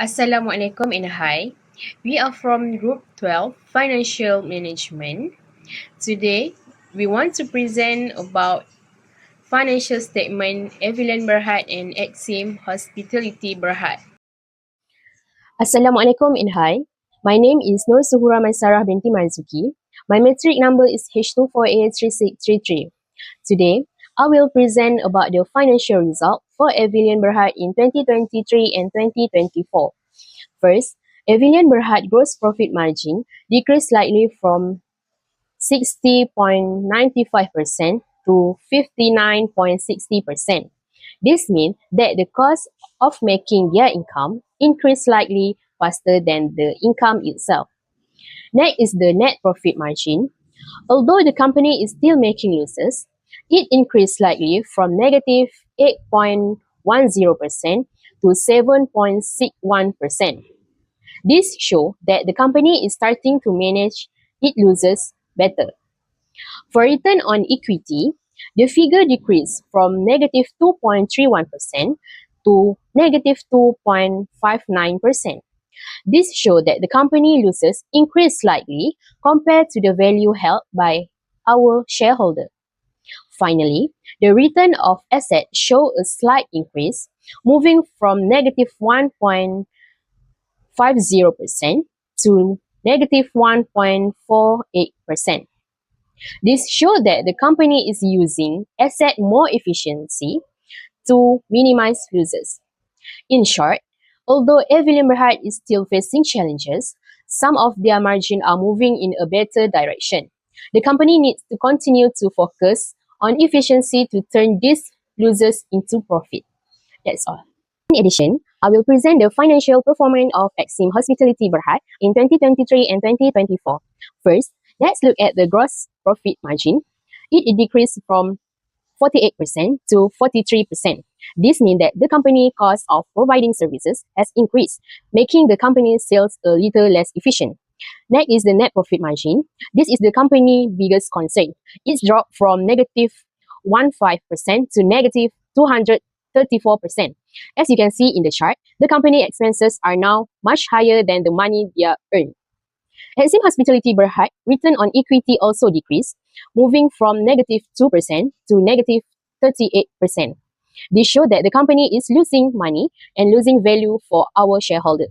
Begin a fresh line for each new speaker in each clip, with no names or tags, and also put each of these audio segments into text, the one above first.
Assalamualaikum and hi. We are from Group 12 Financial Management. Today, we want to present about financial statement Evelyn Berhad and Exim Hospitality Berhad.
Assalamualaikum and hi. My name is Nur Suhura Maisarah binti Marzuki. My metric number is H204A3633. Today, I will present about the financial result for Evelyn Berhad in 2023 and 2024. First, Evelyn Berhad gross profit margin decreased slightly from 60.95% to 59.60%. This means that the cost of making their income increased slightly faster than the income itself. Next is the net profit margin. Although the company is still making losses, it increased slightly from negative 8.10% to 7.61%. This shows that the company is starting to manage its losses better. For return on equity, the figure decreased from negative 2.31% to negative 2.59%. This shows that the company losses increased slightly compared to the value held by our shareholder. Finally, the return of asset show a slight increase, moving from negative 1.50% to negative 1.48%. This shows that the company is using asset more efficiency to minimize losses. In short, although Evelyn Berhad is still facing challenges, some of their margin are moving in a better direction. The company needs to continue to focus on efficiency to turn these losses into profit. That's all. In addition, I will present the financial performance of Exim Hospitality Berhad in 2023 and 2024. First, let's look at the gross profit margin. It decreased from 48% to 43%. This means that the company cost of providing services has increased, making the company's sales a little less efficient. Next is the net profit margin. This is the company's biggest concern. It's dropped from negative 15% to negative 234%. As you can see in the chart, the company expenses are now much higher than the money they earn. Exim Hospitality Berhad return on equity also decreased, moving from negative 2% to negative 38%. This shows that the company is losing money and losing value for our shareholder.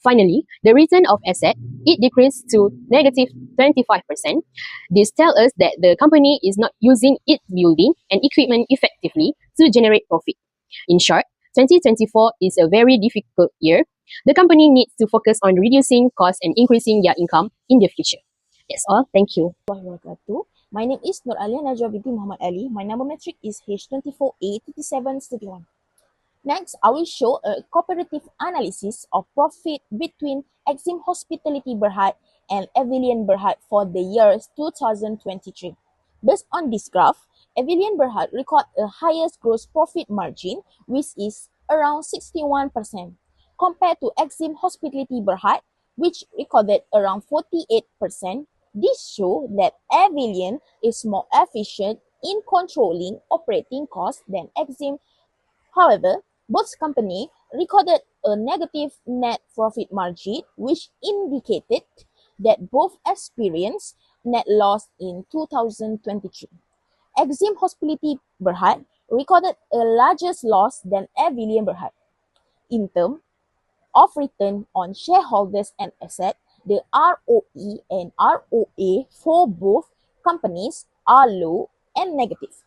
Finally, the return of asset, it decreased to negative 25%. This tells us that the company is not using its building and equipment effectively to generate profit. In short, 2024 is a very difficult year. The company needs to focus on reducing costs and increasing their income in the future. That's all. Thank you.
My name is Nur Alia Najwa binti Muhammad Ali. My number metric is H24A3731. Next, I will show a comparative analysis of profit between Exim Hospitality Berhad and Evelyn Berhad for the years 2023. Based on this graph, Evelyn Berhad record a highest gross profit margin, which is around 61%, compared to Exim Hospitality Berhad, which recorded around 48%. This shows that Evelyn is more efficient in controlling operating costs than Exim. However, both companies recorded a negative net profit margin, which indicated that both experienced net loss in 2023. Exim Hospitality Berhad recorded a larger loss than Evelyn Berhad. In terms of return on shareholders and asset, the ROE and ROA for both companies are low and negative,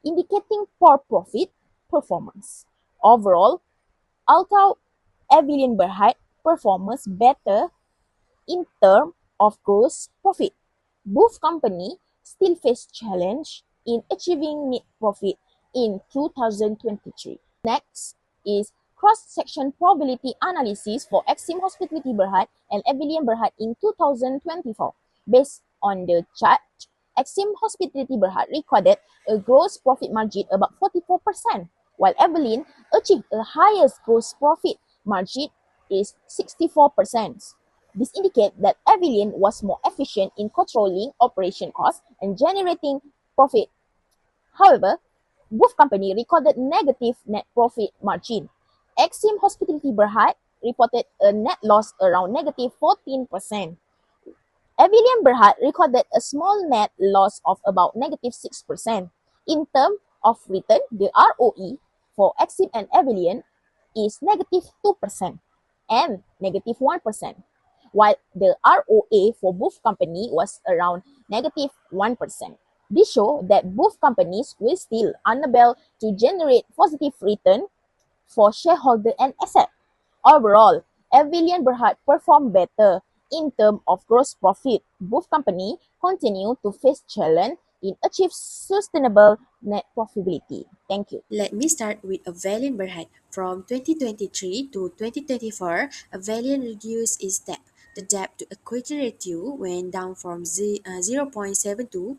indicating poor profit performance. Overall, although Evelyn Berhad performs better in terms of gross profit, both companies still face challenge in achieving net profit in 2023. Next is cross-section probability analysis for Exim Hospitality Berhad and Evelyn Berhad in 2024. Based on the chart, Exim Hospitality Berhad recorded a gross profit margin about 44%, while Evelyn achieved a highest gross profit margin is 64%. This indicates that Evelyn was more efficient in controlling operation costs and generating profit. However, both companies recorded negative net profit margin. Exim Hospitality Berhad reported a net loss around negative 14%. Avilian Berhad recorded a small net loss of about negative 6%. In terms of return, the ROE for Exim and Avilian is negative 2% and negative 1%, while the ROA for both companies was around negative 1%. This shows that both companies will still unable to generate positive return for shareholder and asset. Overall, Avilion Berhad performed better in terms of gross profit. Both companies continue to face challenge in achieve sustainable net profitability. Thank you.
Let me start with Avelian Berhad. From 2023 to 2024, Avelian reduced its debt. The debt to equity ratio went down from 0.72 to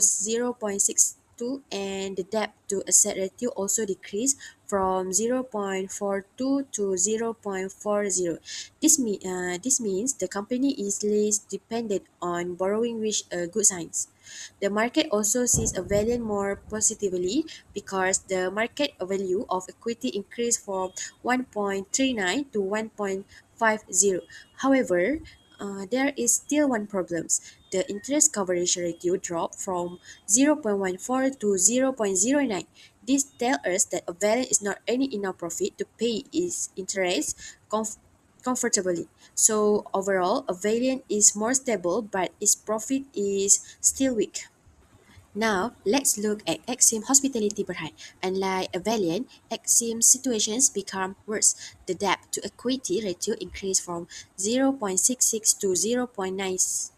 0.62, and the debt to asset ratio also decreased from 0.42 to 0.40. This means the company is less dependent on borrowing, which a good sign. The market also sees a value more positively because the market value of equity increased from 1.39 to 1.50. However, there is still one problem. The interest coverage ratio dropped from 0.14 to 0.09. This tells us that a value is not earning enough profit to pay its interest comfortably. So overall, a Valiant is more stable, but its profit is still weak. Now, let's look at Exim Hospitality Berhad. Unlike a Valiant, Exim's situations become worse. The debt to equity ratio increased from 0.66 to 0.90,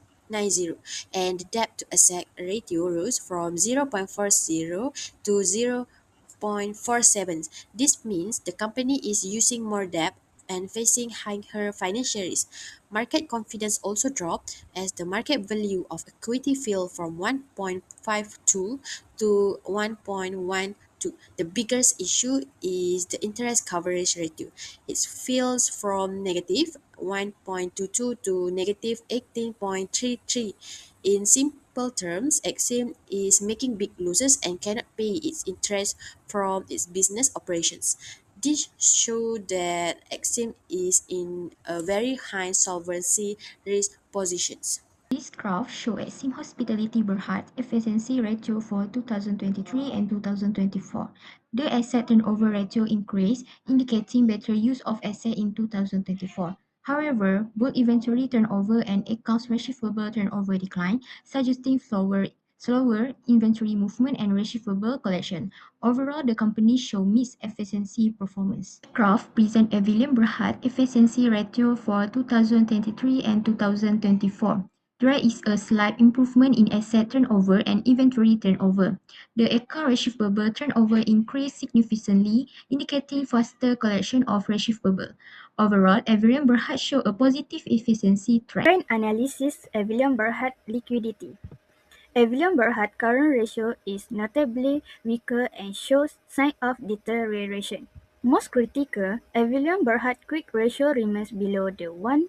and the debt to asset ratio rose from 0.40 to 0.47. This means the company is using more debt and facing higher financial risk. Market confidence also dropped as the market value of equity fell from 1.52 to 1.12. The biggest issue is the interest coverage ratio. It falls from negative 1.22 to negative 18.33. In simple terms, Exim is making big losses and cannot pay its interest from its business operations. This shows that Exim is in a very high solvency risk positions.
This graph shows Exim Hospitality Berhad efficiency ratio for 2023 and 2024. The asset turnover ratio increased, indicating better use of asset in 2024. However, both inventory turnover and accounts receivable turnover declined, suggesting slower inventory movement and receivable collection. Overall, the company showed mixed efficiency performance. Graph present Avilion Berhad efficiency ratio for 2023 and 2024. There is a slight improvement in asset turnover and inventory turnover. The account receivable turnover increased significantly, indicating faster collection of receivable. Overall, Avilion Berhad showed a positive efficiency trend.
Trend analysis Avilion Berhad liquidity. Avilion Berhad current ratio is notably weaker and shows signs of deterioration. Most critical, Avilion Berhad quick ratio remains below the 1.0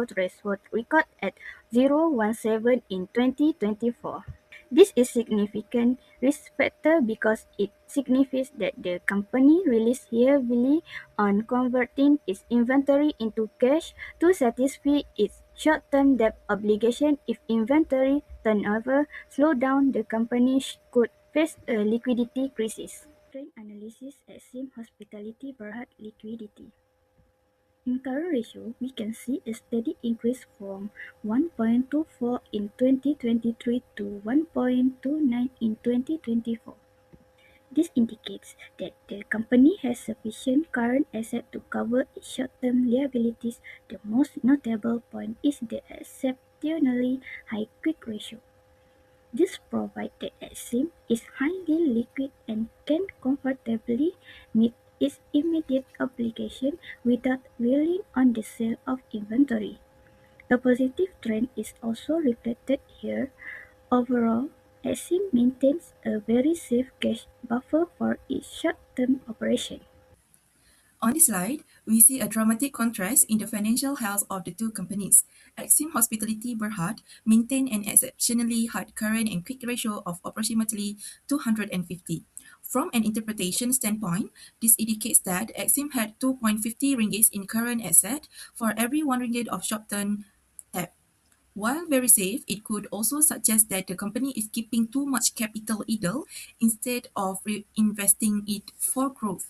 threshold recorded at 0.17 in 2024. This is significant risk factor because it signifies that the company relies heavily on converting its inventory into cash to satisfy its short-term debt obligation. If inventory turnover slow down, the company could face a liquidity crisis. Trend analysis at Sim Hospitality Berhad liquidity. In current ratio, we can see a steady increase from 1.24 in 2023 to 1.29 in 2024. This indicates that the company has sufficient current assets to cover its short-term liabilities. The most notable point is the exceptionally high quick ratio. This provides that Exim is highly liquid and can comfortably meet its immediate obligation without relying on the sale of inventory. A positive trend is also reflected here. Overall, Exim maintains a very safe cash buffer for its short-term operation.
On this slide, we see a dramatic contrast in the financial health of the two companies. Exim Hospitality Berhad maintained an exceptionally high current and quick ratio of approximately 250. From an interpretation standpoint, this indicates that Exim had 2.50 ringgit in current asset for every 1 ringgit of short-term debt. While very safe, it could also suggest that the company is keeping too much capital idle instead of reinvesting it for growth.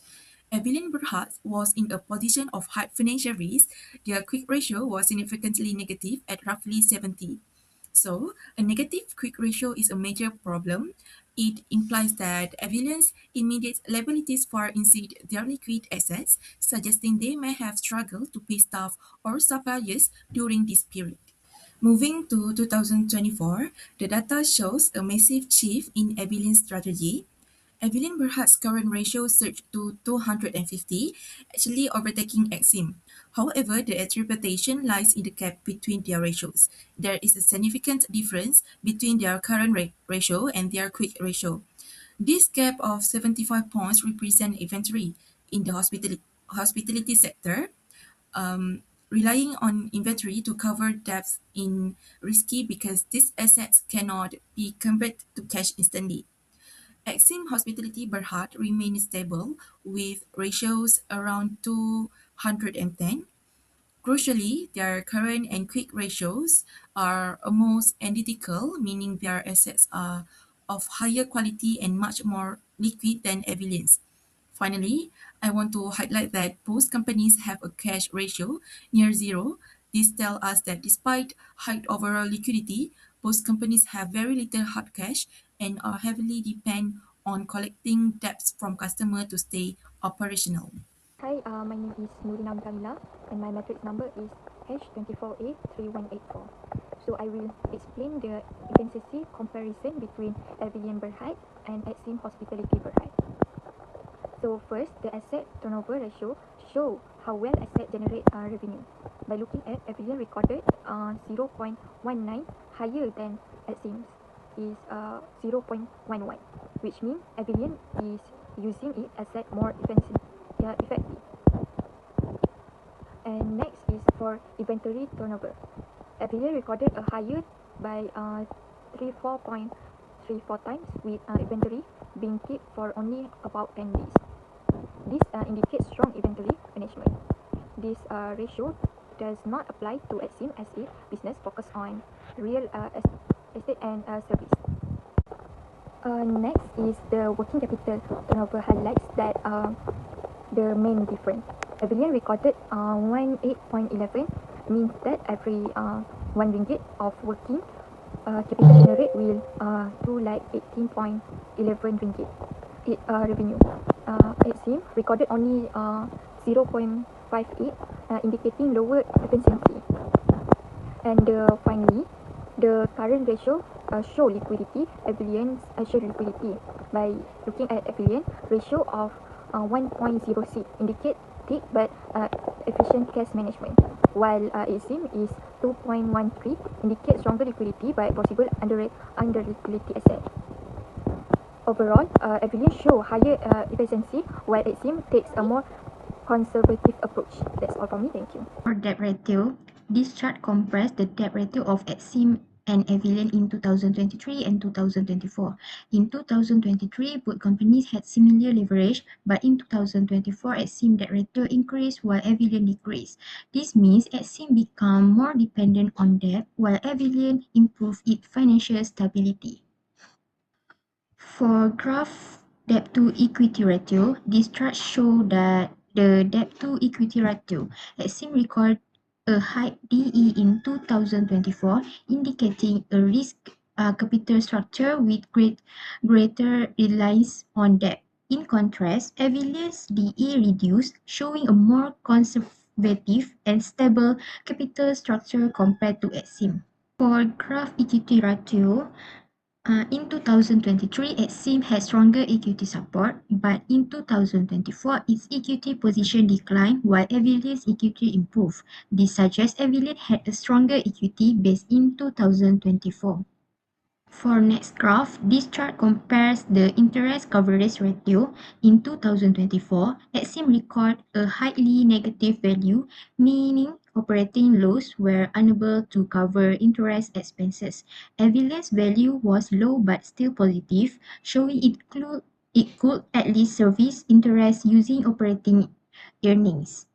Evelyn Berhad was in a position of high financial risk. Their quick ratio was significantly negative at roughly 70. So, a negative quick ratio is a major problem. It implies that Avilion's immediate liabilities far exceed their liquid assets, suggesting they may have struggled to pay staff or suppliers during this period. Moving to 2024, the data shows a massive shift in Avilion's strategy. Evelyn Berhad's current ratio surged to 250, actually overtaking Exim. However, the attribution lies in the gap between their ratios. There is a significant difference between their current ratio and their quick ratio. This gap of 75 points represents inventory in the hospitality sector, relying on inventory to cover debts in risky because these assets cannot be converted to cash instantly. Exim Hospitality Berhad remains stable with ratios around 210. Crucially, their current and quick ratios are almost identical, meaning their assets are of higher quality and much more liquid than Avilion's. Finally, I want to highlight that both companies have a cash ratio near zero. This tells us that despite high overall liquidity, both companies have very little hard cash and are heavily depend on collecting debts from customers to stay operational.
Hi, my name is Nurina Kamila and my matrix number is H24A3184. So I will explain the efficiency comparison between Avillion Berhad and Exim Hospitality Berhad. So first, the asset turnover ratio show how well asset generate revenue. By looking at Avillion recorded 0.19 higher than Exim's is 0.11, which means Avillion is using its asset more effective. And next is for inventory turnover. Avillion recorded a higher by 34.34 times with inventory being kept for only about 10 days. This indicates strong inventory management. This ratio does not apply to Exim as its business focus on real estate and service. Next is the working capital turnover highlights that the main difference. Avillion recorded 18.11 means that every 1 ringgit of working capital generate will do like 18.11 ringgit revenue. Exim recorded only 0.58 indicating lower efficiency. And finally, the current ratio show liquidity. Avillion show liquidity by looking at Avillion ratio of 1.06 indicate thick but efficient cash management, while Exim is 2.13 indicate stronger liquidity but possible under liquidity asset. Overall, Avillion show higher efficiency while Exim takes a more conservative approach. That's all from me. Thank you.
For debt ratio, this chart compares the debt ratio of Exim and Avillion in 2023 and 2024. In 2023, both companies had similar leverage, but in 2024, Exim debt ratio increased while Avillion decreased. This means Exim became more dependent on debt, while Avillion improved its financial stability. For graph debt to equity ratio, this chart shows that the debt to equity ratio Exim recorded a high DE in 2024, indicating a risk capital structure with greater reliance on debt. In contrast, Avillion's DE reduced, showing a more conservative and stable capital structure compared to Exim. For graph equity ratio, in 2023, Exim had stronger equity support, but in 2024, its equity position declined while Avillion's equity improved. This suggests Avillion had a stronger equity base in 2024. For next graph, this chart compares the interest coverage ratio. In 2024, Exim recorded a highly negative value, meaning operating loss were unable to cover interest expenses. Avillion's value was low but still positive, showing it could at least service interest using operating earnings.